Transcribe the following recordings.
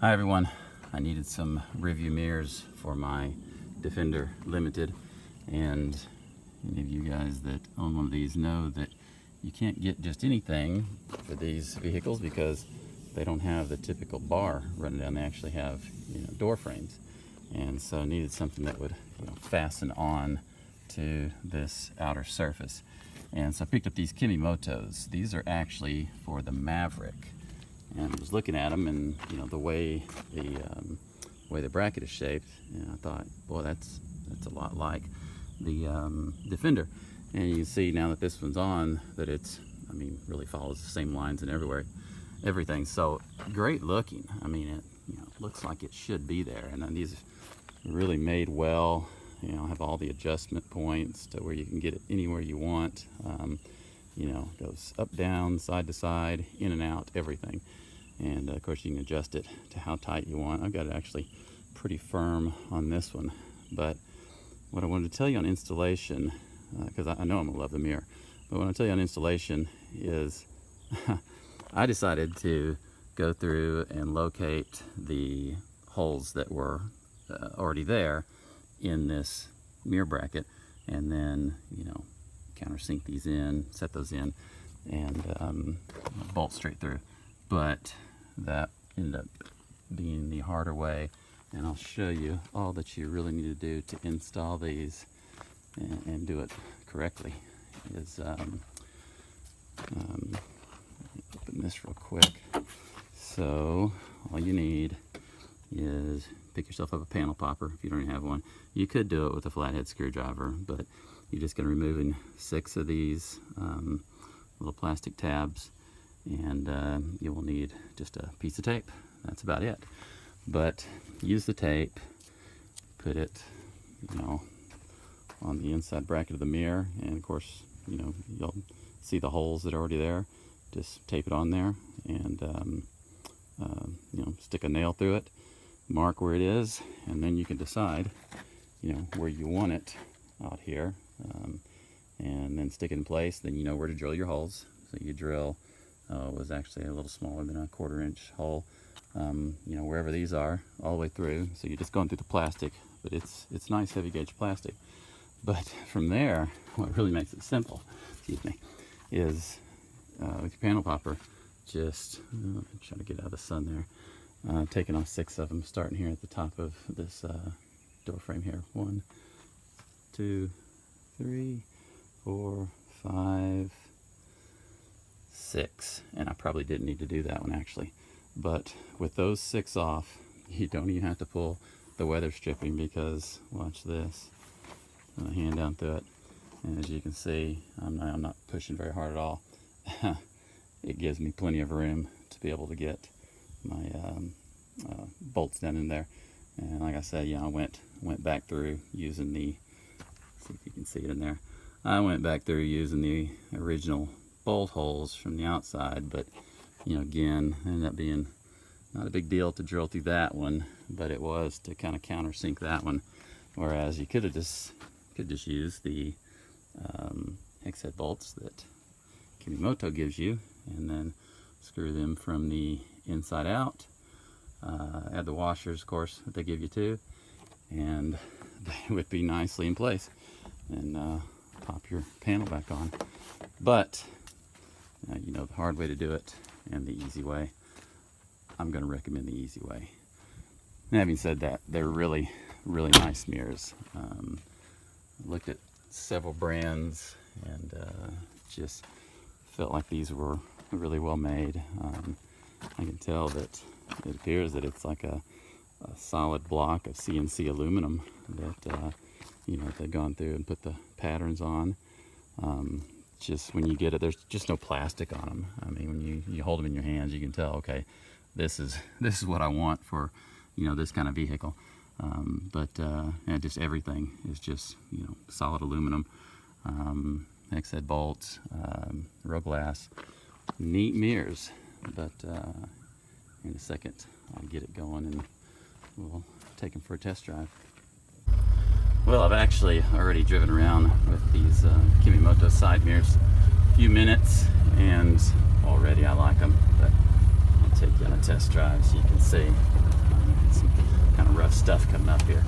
Hi everyone, I needed some review mirrors for my Defender Limited, and any of you guys that own one of these know that you can't get just anything for these vehicles because they don't have the typical bar running down. They actually have, door frames, and so I needed something that would fasten on to this outer surface. And so I picked up these Kemimotos. These are actually for the Maverick. And I was looking at them, and the way the bracket is shaped, and I thought, boy, that's a lot like the Defender. And you can see now that this one's on that it's, really follows the same lines and everything. So great looking. It looks like it should be there. And then these are really made well. Have all the adjustment points to where you can get it anywhere you want. Goes up, down, side to side, in and out, everything. And of course you can adjust it to how tight you want. I've got it actually pretty firm on this one. But what I wanted to tell you on installation, because I know I'm gonna love the mirror, but what I tell you on installation is I decided to go through and locate the holes that were already there in this mirror bracket, and then countersink these in, set those in, and bolt straight through. But that ended up being the harder way, and I'll show you all that you really need to do to install these and do it correctly. Is open this real quick. So all you need is pick yourself up a panel popper if you don't have one. You could do it with a flathead screwdriver, but you're just going to remove 6 of these little plastic tabs, and you will need just a piece of tape. That's about it. But use the tape, put it on the inside bracket of the mirror, and of course you'll see the holes that are already there. Just tape it on there, and stick a nail through it, mark where it is, and then you can decide where you want it out here, and then stick it in place. Then you know where to drill your holes. So you drill was actually a little smaller than a 1/4 inch hole, wherever these are, all the way through. So you're just going through the plastic, but it's nice heavy gauge plastic. But from there, what really makes it simple, is with your panel popper, just try to get out of the sun there. Taking off 6 of them, starting here at the top of this door frame here. 1, 2, 3, 4, 5, 6. And I probably didn't need to do that one actually. But with those 6 off, you don't even have to pull the weather stripping, because watch this. I'm gonna hand down through it, and as you can see, I'm not pushing very hard at all. It gives me plenty of room to be able to get my bolts down in there. And like I said, I went back through using the, see if you can see it in there. I went back through using the original bolt holes from the outside, but again, ended up being not a big deal to drill through that one, but it was to kind of countersink that one. Whereas you could just use the hex head bolts that Kemimoto gives you, and then screw them from the inside out. Add the washers, of course, that they give you too, and they would be nicely in place, and pop your panel back on. But the hard way to do it and the easy way. I'm going to recommend the easy way. And having said that, they're really, really nice mirrors. Looked at several brands, and just felt like these were really well made. I can tell that it appears that it's like a solid block of CNC aluminum that they've gone through and put the patterns on. Just when you get it, there's just no plastic on them. When you hold them in your hands, you can tell, okay, this is what I want for this kind of vehicle. And just everything is just solid aluminum, hex head bolts, real glass, neat mirrors. But in a second I'll get it going and we'll take them for a test drive. Well, I've actually already driven around with these Kemimoto side mirrors a few minutes, and already I like them. But I'll take you on a test drive so you can see some kind of rough stuff coming up here,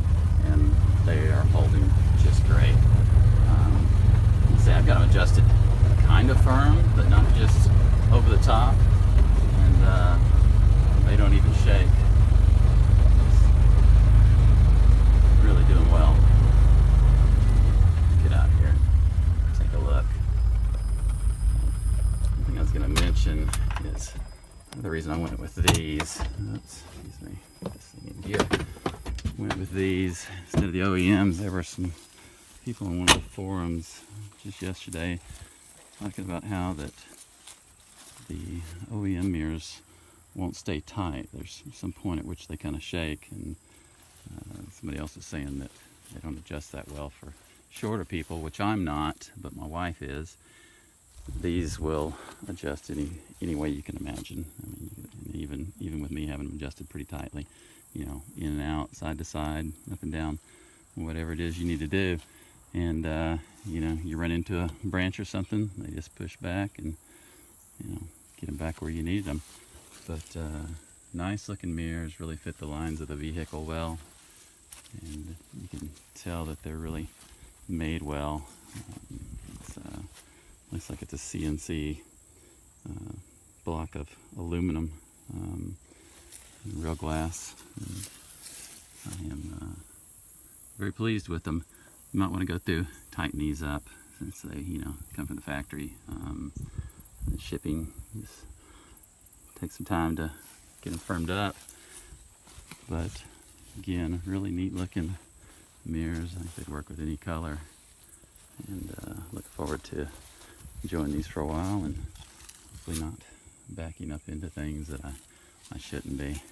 and they are holding just great. See, I've got them adjusted kind of firm, but not just over the top, and they don't even shake. It's really doing well. Get out here, take a look. One thing I was going to mention is the reason I went with these. Oops, excuse me, this thing in gear. Went with these instead of the OEMs. There were some people on one of the forums just yesterday talking about how that the OEM mirrors won't stay tight. There's some point at which they kind of shake, and somebody else is saying that they don't adjust that well for shorter people, which I'm not, but my wife is. These will adjust any way you can imagine. I mean, even with me having them adjusted pretty tightly, you know, in and out, side to side, up and down, whatever it is you need to do. And you know, you run into a branch or something, they just push back and, you know, get them back where you need them. But nice looking mirrors, really fit the lines of the vehicle well, and you can tell that they're really made well. Looks like it's a CNC block of aluminum, real glass. And I am very pleased with them. You might want to go through, tighten these up since they, you know, come from the factory. The shipping just takes some time to get them firmed up. But again, really neat looking mirrors. I think they'd work with any color, and look forward to enjoying these for a while and hopefully not backing up into things that I shouldn't be.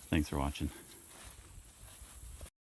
Thanks for watching.